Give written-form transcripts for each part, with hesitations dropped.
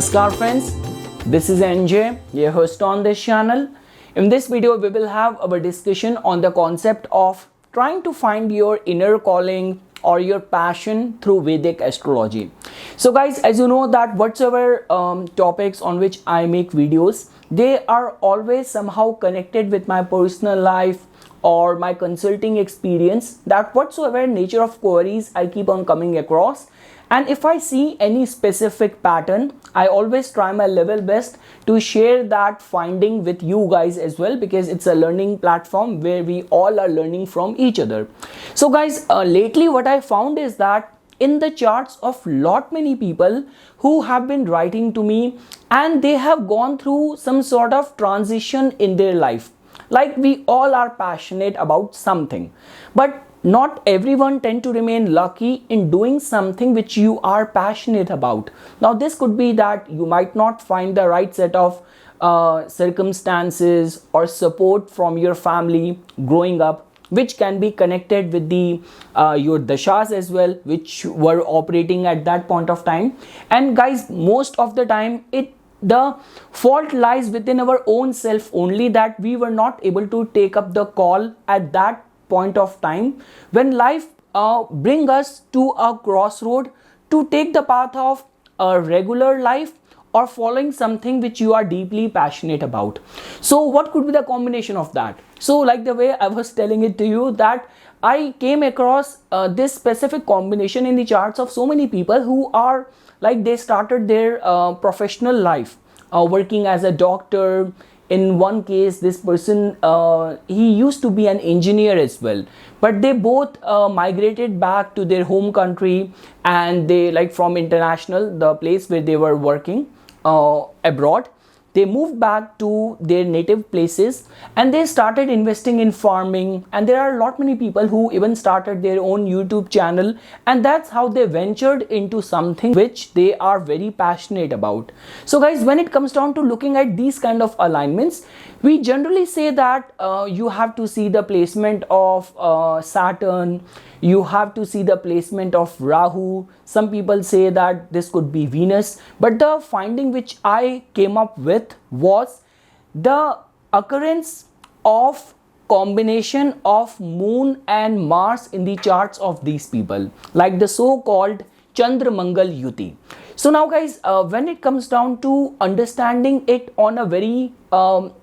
Namaskar friends, this is NJ, your host on this channel. In this video, we will have our discussion on the concept of trying to find your inner calling or your passion through Vedic astrology. So guys, as you know that whatsoever topics on which I make videos, they are always somehow connected with my personal life or my consulting experience, that whatsoever nature of queries I keep on coming across. And if I see any specific pattern, I always try my level best to share that finding with you guys as well, because it's a learning platform where we all are learning from each other. So guys, lately what I found is that in the charts of lot many people who have been writing to me, and they have gone through some sort of transition in their life. Like we all are passionate about something, but not everyone tend to remain lucky in doing something which you are passionate about. Now this could be that you might not find the right set of circumstances or support from your family growing up, which can be connected with the your dashas as well, which were operating at that point of time. And guys, most of the time the fault lies within our own self only, that we were not able to take up the call at that point of time when life bring us to a crossroad to take the path of a regular life or following something which you are deeply passionate about. So what could be the combination of that? So like the way I was telling it to you, that I came across this specific combination in the charts of so many people who are like, they started their professional life working as a doctor. In one case, this person, he used to be an engineer as well, but they both migrated back to their home country, and they, like from international, the place where they were working abroad, they moved back to their native places and they started investing in farming. And there are a lot many people who even started their own YouTube channel, and that's how they ventured into something which they are very passionate about. So guys, when it comes down to looking at these kind of alignments, we generally say that you have to see the placement of Saturn, you have to see the placement of Rahu. Some people say that this could be Venus, but the finding which I came up with was the occurrence of combination of Moon and Mars in the charts of these people, like the so-called Chandra Mangal Yuti. So now guys, when it comes down to understanding it on a very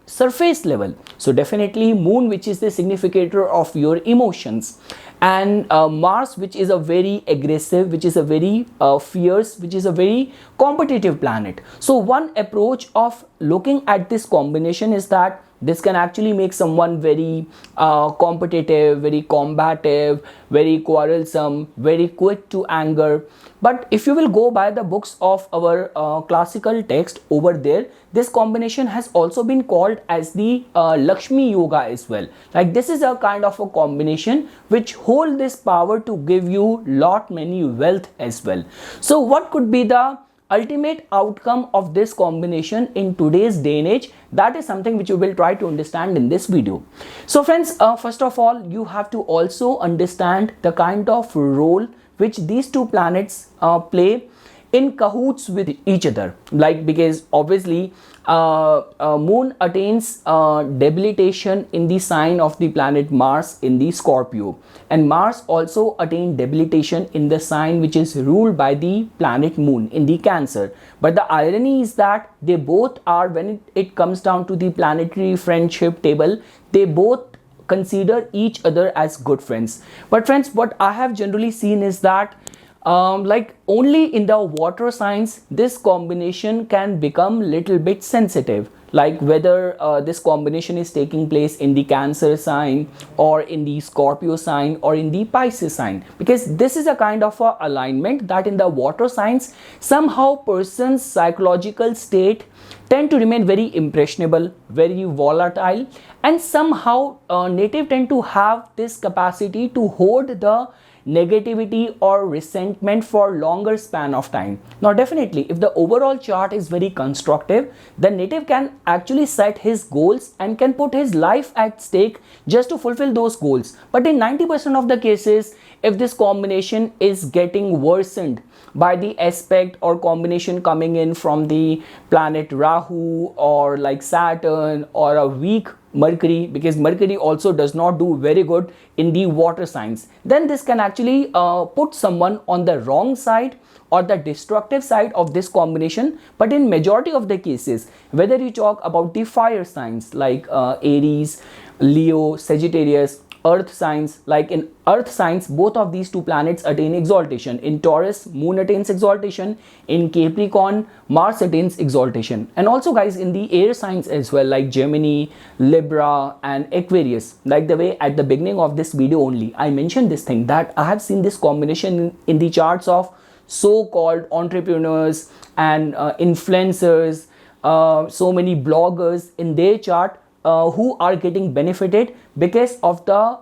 surface level, so definitely Moon, which is the significator of your emotions, and Mars, which is a very aggressive, which is a very fierce, which is a very competitive planet. So one approach of looking at this combination is that this can actually make someone very competitive, very combative, very quarrelsome, very quick to anger. But if you will go by the books of our classical text over there, this combination has also been called as the Lakshmi Yoga as well. Like this is a kind of a combination which hold this power to give you lot many wealth as well. So what could be the ultimate outcome of this combination in today's day and age? That is something which you will try to understand in this video. So friends, first of all, you have to also understand the kind of role which these two planets play in cahoots with each other. Like, because obviously Moon attains debilitation in the sign of the planet Mars in the Scorpio, and Mars also attained debilitation in the sign which is ruled by the planet Moon in the Cancer. But the irony is that they both are, when it comes down to the planetary friendship table, they both consider each other as good friends. But friends, what I have generally seen is that like only in the water signs this combination can become little bit sensitive, like whether this combination is taking place in the Cancer sign or in the Scorpio sign or in the Pisces sign, because this is a kind of a alignment that in the water signs somehow person's psychological state tend to remain very impressionable, very volatile, and somehow native tend to have this capacity to hold the negativity or resentment for longer span of time. Now definitely, if the overall chart is very constructive, the native can actually set his goals and can put his life at stake just to fulfill those goals. But in 90% of the cases, if this combination is getting worsened by the aspect or combination coming in from the planet Rahu or like Saturn or a weak Mercury, because Mercury also does not do very good in the water signs, then this can actually put someone on the wrong side or the destructive side of this combination. But in majority of the cases, whether you talk about the fire signs like Aries, Leo, Sagittarius, earth signs, like in earth signs, both of these two planets attain exaltation. In Taurus, moon attains exaltation. In Capricorn, Mars attains exaltation. And also guys, in the air signs as well, like Gemini, Libra and Aquarius, like the way at the beginning of this video only I mentioned this thing, that I have seen this combination in the charts of so-called entrepreneurs and influencers, so many bloggers in their chart, who are getting benefited because of the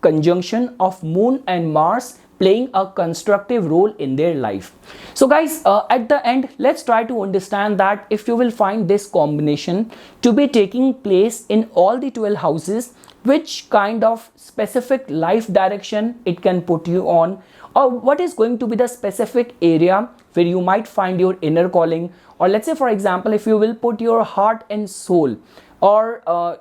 conjunction of Moon and Mars playing a constructive role in their life. So guys, at the end, let's try to understand that if you will find this combination to be taking place in all the 12 houses, which kind of specific life direction it can put you on, or what is going to be the specific area where you might find your inner calling. Or let's say for example, if you will put your heart and soul, or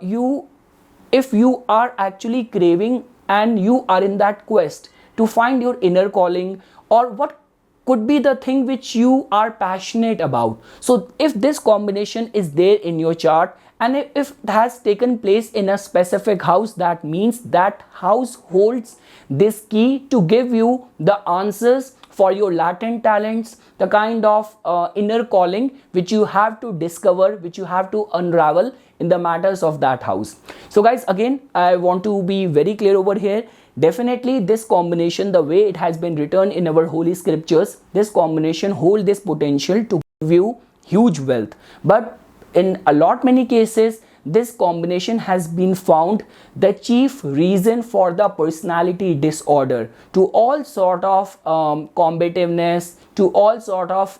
if you are actually craving and you are in that quest to find your inner calling, or what could be the thing which you are passionate about. So if this combination is there in your chart, and if it has taken place in a specific house, that means that house holds this key to give you the answers for your latent talents, the kind of inner calling which you have to discover, which you have to unravel in the matters of that house. So guys, again, I want to be very clear over here. Definitely this combination, the way it has been written in our holy scriptures, this combination hold this potential to give you huge wealth. But in a lot many cases, this combination has been found the chief reason for the personality disorder, to all sort of combativeness, to all sort of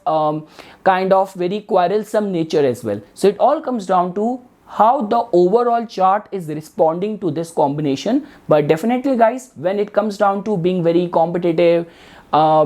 kind of very quarrelsome nature as well. So it all comes down to how the overall chart is responding to this combination. But definitely guys, when it comes down to being very competitive,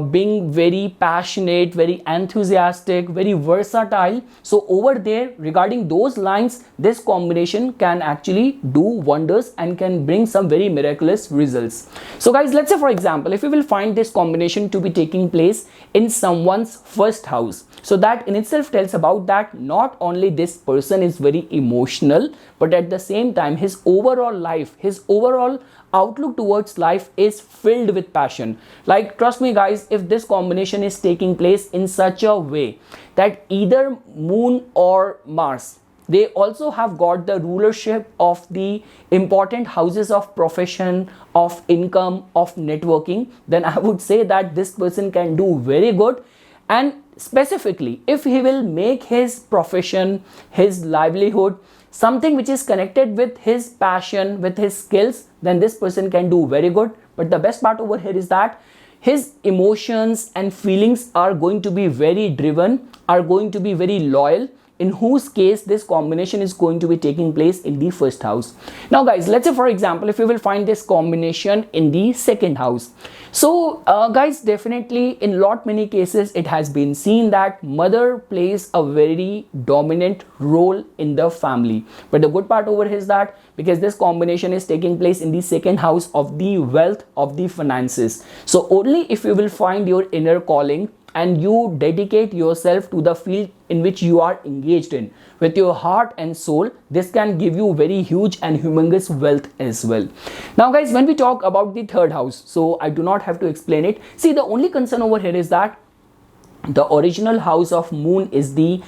being very passionate, very enthusiastic, very versatile, so over there regarding those lines, this combination can actually do wonders and can bring some very miraculous results. So guys, let's say for example, if we will find this combination to be taking place in someone's first house, so that in itself tells about that not only this person is very emotional, but at the same time his overall life, his overall outlook towards life is filled with passion. Like trust me guys, if this combination is taking place in such a way that either Moon or Mars, they also have got the rulership of the important houses of profession, of income, of networking, then I would say that this person can do very good. And specifically, if he will make his profession, his livelihood, something which is connected with his passion, with his skills, then this person can do very good. But the best part over here is that his emotions and feelings are going to be very driven, are going to be very loyal, in whose case this combination is going to be taking place in the first house. Now guys, let's say for example, if you will find this combination in the second house. So guys, definitely in lot many cases it has been seen that mother plays a very dominant role in the family. But the good part over here is that because this combination is taking place in the second house of the wealth, of the finances, so only if you will find your inner calling and you dedicate yourself to the field in which you are engaged in with your heart and soul, this can give you very huge and humongous wealth as well. Now guys, when we talk about the third house, so I do not have to explain it. See, the only concern over here is that the original house of Moon is the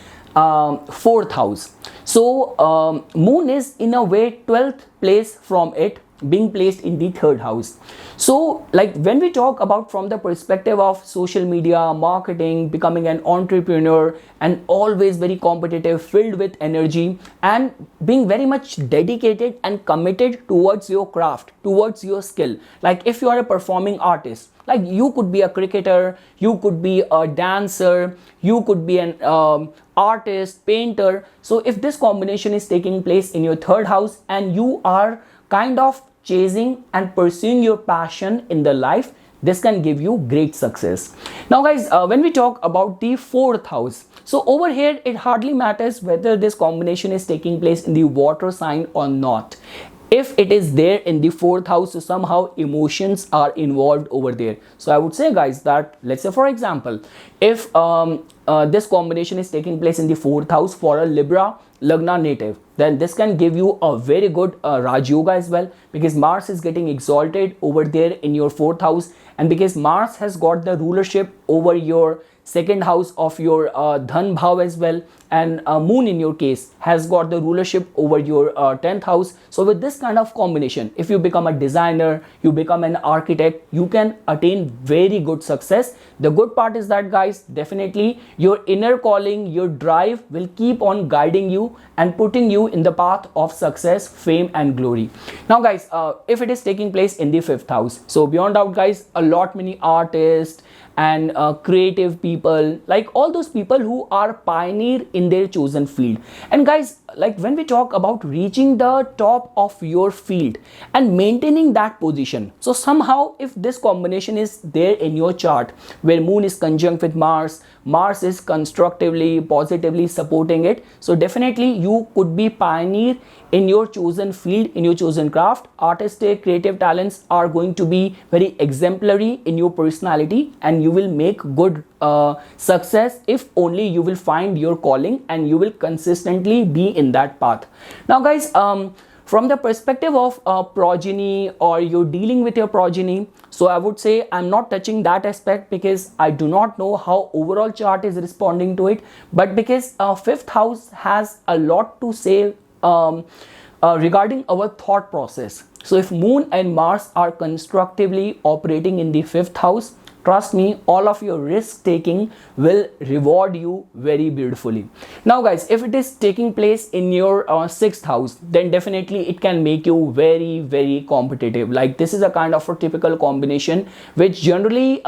fourth house. So Moon is in a way 12th place from it, being placed in the third house. So like when we talk about from the perspective of social media marketing, becoming an entrepreneur, and always very competitive, filled with energy, and being very much dedicated and committed towards your craft, towards your skill. Like if you are a performing artist, like you could be a cricketer, you could be a dancer, you could be an artist, painter. So if this combination is taking place in your third house and you are kind of chasing and pursuing your passion in the life, this can give you great success. Now guys, when we talk about the fourth house, so over here it hardly matters whether this combination is taking place in the water sign or not. If it is there in the fourth house, so somehow emotions are involved over there. So I would say guys that, let's say for example, if this combination is taking place in the fourth house for a Libra Lagna native, then this can give you a very good Raj Yoga as well, because Mars is getting exalted over there in your fourth house, and because Mars has got the rulership over your second house of your Dhan Bhav as well, and Moon in your case has got the rulership over your 10th house. So with this kind of combination, if you become a designer, you become an architect, you can attain very good success. The good part is that guys, definitely your inner calling, your drive will keep on guiding you and putting you in the path of success, fame and glory. Now guys, if it is taking place in the fifth house, so beyond doubt guys, a lot many artists and creative people, like all those people who are pioneer in their chosen field. And guys, like when we talk about reaching the top of your field and maintaining that position, so somehow if this combination is there in your chart where Moon is conjunct with Mars, Mars is constructively, positively supporting it, so definitely you could be pioneer in your chosen field, in your chosen craft. Artistic, creative talents are going to be very exemplary in your personality, and you will make good success if only you will find your calling and you will consistently be in that path. Now guys, from the perspective of progeny, or you're dealing with your progeny, so I would say I'm not touching that aspect because I do not know how overall chart is responding to it, but because fifth house has a lot to say regarding our thought process. So if Moon and Mars are constructively operating in the fifth house, trust me, all of your risk taking will reward you very beautifully. Now guys, if it is taking place in your sixth house, then definitely it can make you very, very competitive. Like this is a kind of a typical combination which generally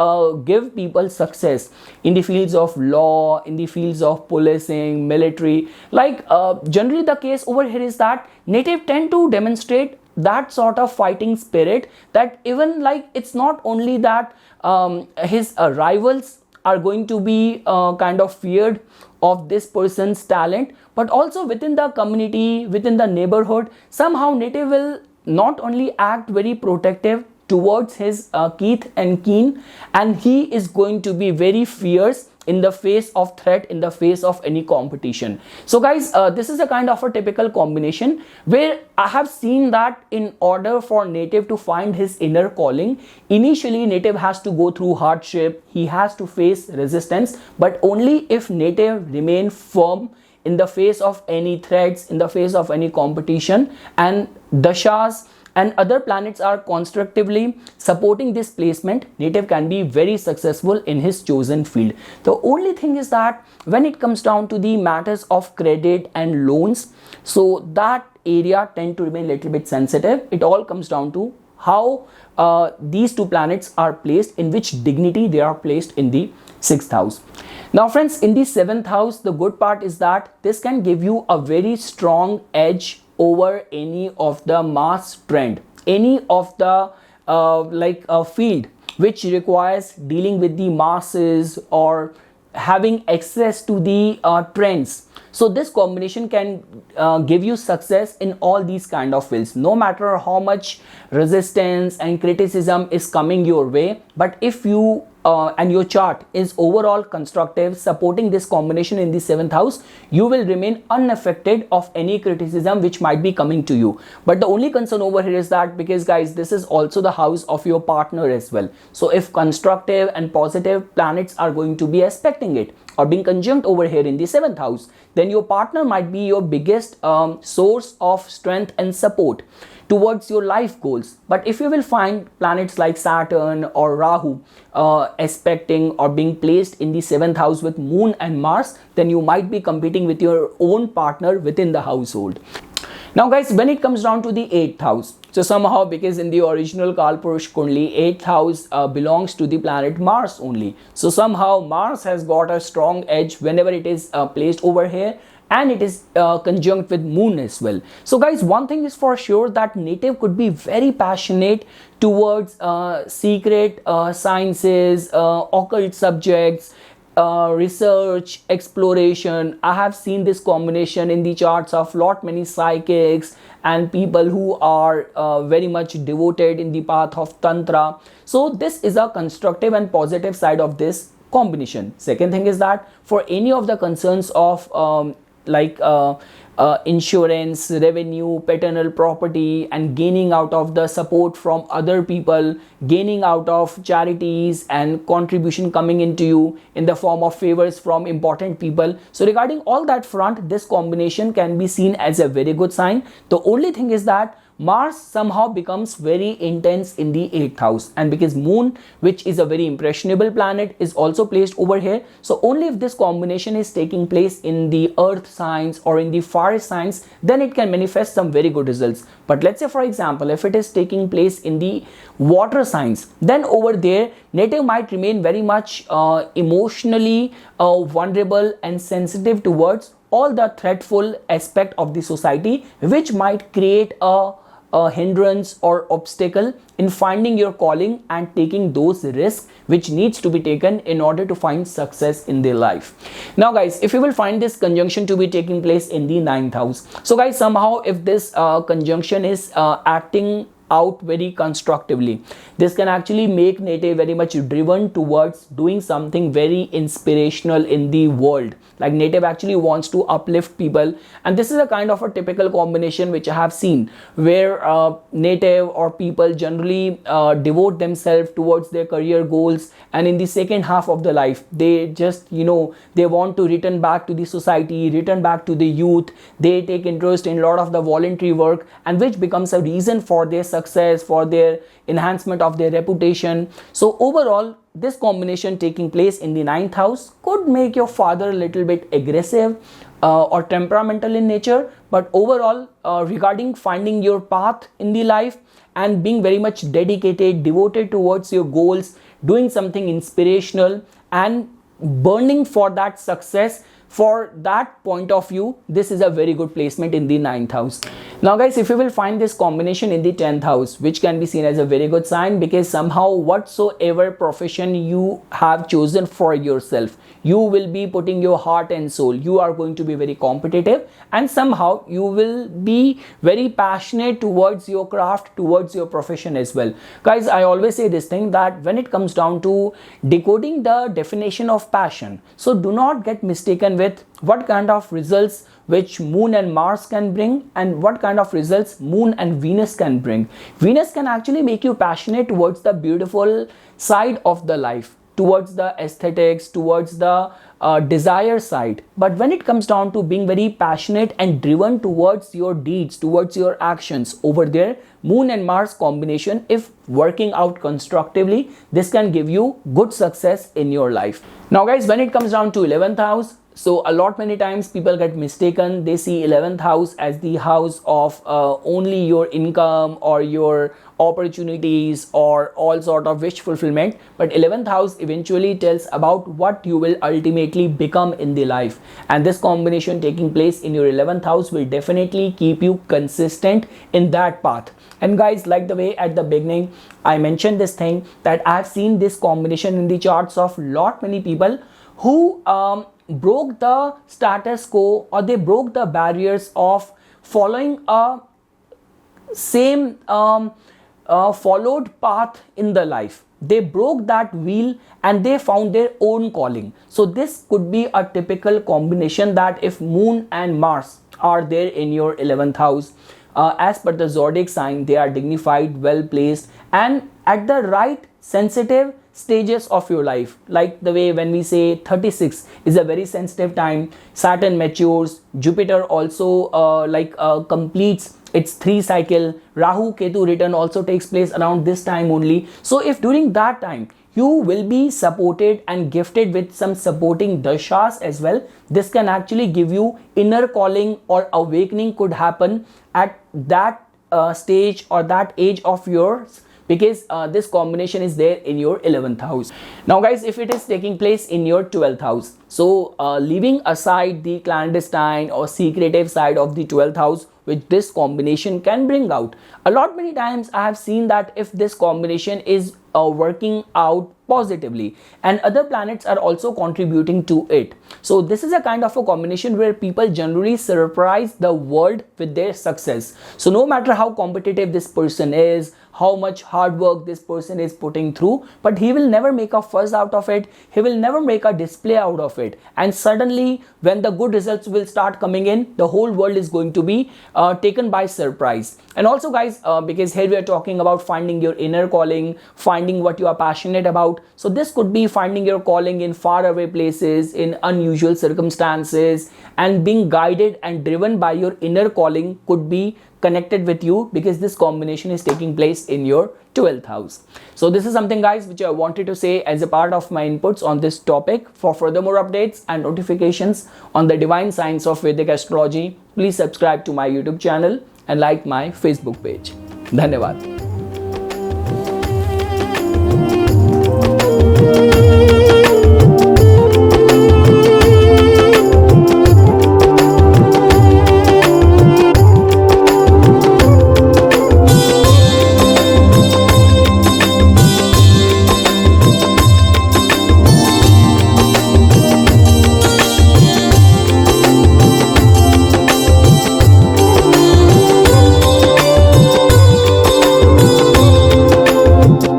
give people success in the fields of law, in the fields of policing, military. Like generally the case over here is that native tend to demonstrate that sort of fighting spirit, that even like it's not only that his rivals are going to be kind of feared of this person's talent, but also within the community, within the neighborhood, somehow native will not only act very protective towards his Keith and Keen, and he is going to be very fierce in the face of threat, in the face of any competition. So guys, this is a kind of a typical combination where I have seen that in order for native to find his inner calling, initially native has to go through hardship, he has to face resistance, but only if native remain firm in the face of any threats, in the face of any competition, and dashas and other planets are constructively supporting this placement, native can be very successful in his chosen field. The only thing is that when it comes down to the matters of credit and loans, so that area tend to remain a little bit sensitive. It all comes down to how these two planets are placed, in which dignity they are placed in the sixth house. Now friends, in the seventh house, the good part is that this can give you a very strong edge over any of the mass trend, any of the field which requires dealing with the masses or having access to the trends. So this combination can give you success in all these kind of fields, no matter how much resistance and criticism is coming your way. But if you and your chart is overall constructive, supporting this combination in the seventh house, you will remain unaffected of any criticism which might be coming to you. But the only concern over here is that, because guys, this is also the house of your partner as well. So if constructive and positive planets are going to be aspecting it, or being conjunct over here in the 7th house, then your partner might be your biggest source of strength and support towards your life goals. But if you will find planets like Saturn or Rahu aspecting or being placed in the 7th house with Moon and Mars, then you might be competing with your own partner within the household. Now guys, when it comes down to the 8th house, so somehow, because in the original Kalpurush Kundli, 8th house belongs to the planet Mars only. So somehow Mars has got a strong edge whenever it is placed over here, and it is conjunct with Moon as well. So guys, one thing is for sure, that native could be very passionate towards secret sciences, occult subjects, research, exploration. I have seen this combination in the charts of many psychics and people who are very much devoted in the path of Tantra. So this is a constructive and positive side of this combination. Second thing is that for any of the concerns of insurance, revenue, paternal property, and gaining out of the support from other people, gaining out of charities and contribution coming into you in the form of favors from important people. So regarding all that front, this combination can be seen as a very good sign. The only thing is that Mars somehow becomes very intense in the 8th house, and because Moon, which is a very impressionable planet, is also placed over here. So only if this combination is taking place in the earth signs or in the fire signs, then it can manifest some very good results. But let's say for example, if it is taking place in the water signs, then over there native might remain very much emotionally vulnerable and sensitive towards all the threatful aspect of the society, which might create a hindrance or obstacle in finding your calling and taking those risks which needs to be taken in order to find success in their life. Now guys, if you will find this conjunction to be taking place in the 9th house, so guys, somehow if this conjunction is acting out very constructively, this can actually make native very much driven towards doing something very inspirational in the world. Like native actually wants to uplift people, and this is a kind of a typical combination which I have seen, where native or people generally devote themselves towards their career goals, and in the second half of the life they just they want to return back to the society, return back to the youth. They take interest in a lot of the voluntary work, and which becomes a reason for their success, for their enhancement of their reputation. So overall, this combination taking place in the 9th house could make your father a little bit aggressive or temperamental in nature. But overall, regarding finding your path in the life and being very much dedicated, devoted towards your goals, doing something inspirational and burning for that success, for that point of view, this is a very good placement in the 9th house. Now guys, if you will find this combination in the 10th house, which can be seen as a very good sign, because somehow whatsoever profession you have chosen for yourself, you will be putting your heart and soul. You are going to be very competitive, and somehow you will be very passionate towards your craft, towards your profession as well. Guys, I always say this thing, that when it comes down to decoding the definition of passion, so do not get mistaken with what kind of results which Moon and Mars can bring and what kind of results Moon and Venus can bring. Venus can actually make you passionate towards the beautiful side of the life, towards the aesthetics, towards the desire side. But when it comes down to being very passionate and driven towards your deeds, towards your actions, over there, Moon and Mars combination, if working out constructively, this can give you good success in your life. Now guys, when it comes down to 11th house, so many times people get mistaken. They see 11th house as the house of only your income or your opportunities or all sort of wish fulfillment. But 11th house eventually tells about what you will ultimately become in the life. And this combination taking place in your 11th house will definitely keep you consistent in that path. And guys, like the way at the beginning I mentioned this thing, that I've seen this combination in the charts of many people who broke the status quo, or they broke the barriers of following a same followed path in the life. They broke that wheel and they found their own calling. So this could be a typical combination, that if Moon and Mars are there in your 11th house, as per the zodiac sign, they are dignified, well placed, and at the right sensitive stages of your life, like the way when we say 36 is a very sensitive time, Saturn matures, Jupiter also completes its 3 cycle, Rahu Ketu return also takes place around this time only. So if during that time you will be supported and gifted with some supporting dashas as well, this can actually give you inner calling or awakening could happen at that stage or that age of yours, because this combination is there in your 11th house. Now guys, if it is taking place in your 12th house, so leaving aside the clandestine or secretive side of the 12th house, which this combination can bring out, a lot many times I have seen that if this combination is working out positively and other planets are also contributing to it, so this is a kind of a combination where people generally surprise the world with their success. So no matter how competitive this person is, how much hard work this person is putting through, but he will never make a fuss out of it, he will never make a display out of it, and suddenly when the good results will start coming in, the whole world is going to be taken by surprise. And also guys, because here we are talking about finding your inner calling, finding what you are passionate about, so this could be finding your calling in far away places, in unusual circumstances, and being guided and driven by your inner calling could be connected with you, because this combination is taking place in your 12th house. So this is something guys which I wanted to say as a part of my inputs on this topic. For furthermore updates and notifications on the divine science of Vedic astrology, please subscribe to my YouTube channel and like my Facebook page. Dhanyavad.